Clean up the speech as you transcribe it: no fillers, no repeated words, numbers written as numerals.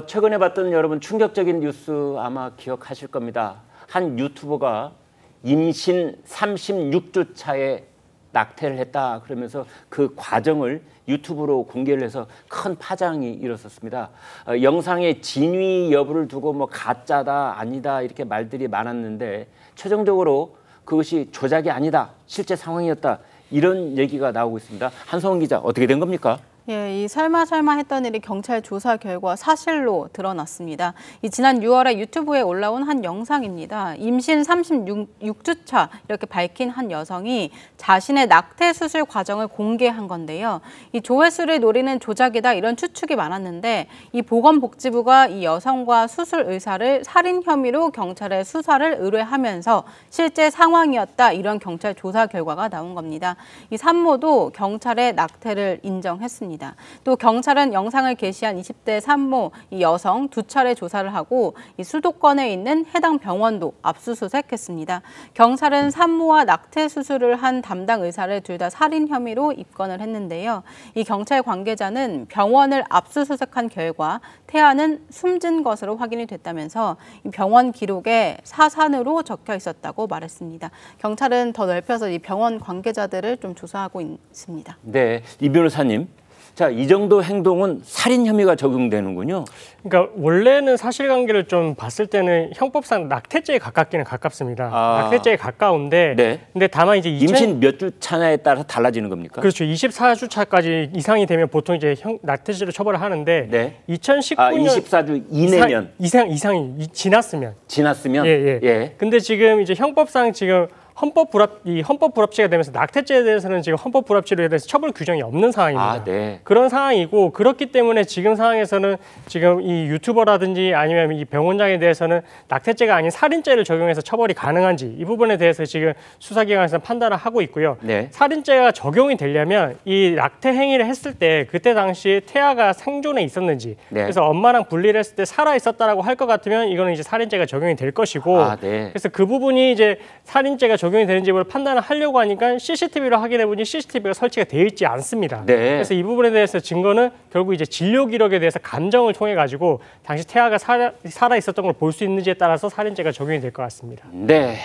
최근에 봤던 여러분 충격적인 뉴스 아마 기억하실 겁니다. 한 유튜버가 임신 36주 차에 낙태를 했다 그러면서 그 과정을 유튜브로 공개를 해서 큰 파장이 일었었습니다. 영상의 진위 여부를 두고 뭐 가짜다 아니다 이렇게 말들이 많았는데 최종적으로 그것이 조작이 아니다 실제 상황이었다 이런 얘기가 나오고 있습니다. 한성훈 기자 어떻게 된 겁니까? 이 설마 했던 일이 경찰 조사 결과 사실로 드러났습니다. 지난 6월에 유튜브에 올라온 한 영상입니다. 임신 36주 차 이렇게 밝힌 한 여성이 자신의 낙태 수술 과정을 공개한 건데요. 이 조회수를 노리는 조작이다 이런 추측이 많았는데 이 보건복지부가 이 여성과 수술 의사를 살인 혐의로 경찰에 수사를 의뢰하면서 실제 상황이었다 이런 경찰 조사 결과가 나온 겁니다. 이 산모도 경찰의 낙태를 인정했습니다. 또 경찰은 영상을 게시한 20대 산모 이 여성 2차례 조사를 하고 이 수도권에 있는 해당 병원도 압수수색했습니다. 경찰은 산모와 낙태 수술을 한 담당 의사를 둘 다 살인 혐의로 입건을 했는데요. 이 경찰 관계자는 병원을 압수수색한 결과 태아는 숨진 것으로 확인이 됐다면서 이 병원 기록에 사산으로 적혀 있었다고 말했습니다. 경찰은 더 넓혀서 이 병원 관계자들을 좀 조사하고 있습니다. 네, 이 변호사님. 자, 이 정도 행동은 살인 혐의가 적용되는군요. 그러니까 원래는 사실관계를 좀 봤을 때는 형법상 낙태죄에 가깝기는 가깝습니다. 낙태죄에 가까운데, 네. 근데 다만 이제 임신 몇 주 차냐에 따라서 달라지는 겁니까? 그렇죠. 24주 차까지 이상이 되면 보통 이제 낙태죄로 처벌을 하는데, 네. 2019년 24주 이내면 이상이 지났으면. 예. 근데 지금 이제 형법상 지금 헌법 불합치가 되면서 낙태죄에 대해서는 지금 헌법 불합치로 대해서 처벌 규정이 없는 상황입니다. 네. 그런 상황이고 그렇기 때문에 지금 상황에서는 지금 이 유튜버라든지 아니면 이 병원장에 대해서는 낙태죄가 아닌 살인죄를 적용해서 처벌이 가능한지 이 부분에 대해서 지금 수사기관에서 판단을 하고 있고요. 네. 살인죄가 적용이 되려면 이 낙태 행위를 했을 때 그때 당시에 태아가 생존에 있었는지 그래서 엄마랑 분리를 했을 때 살아 있었다라고 할 것 같으면 이거는 이제 살인죄가 적용이 될 것이고 그래서 그 부분이 이제 살인죄가 적용이 되는지 판단을 하려고 하니까 CCTV로 확인해보니 CCTV가 설치가 되어 있지 않습니다. 그래서 이 부분에 대해서 증거는 결국 이제 진료 기록에 대해서 감정을 통해 가지고 당시 태아가 살아 있었던 걸 볼 수 있는지에 따라서 살인죄가 적용이 될 것 같습니다. 네.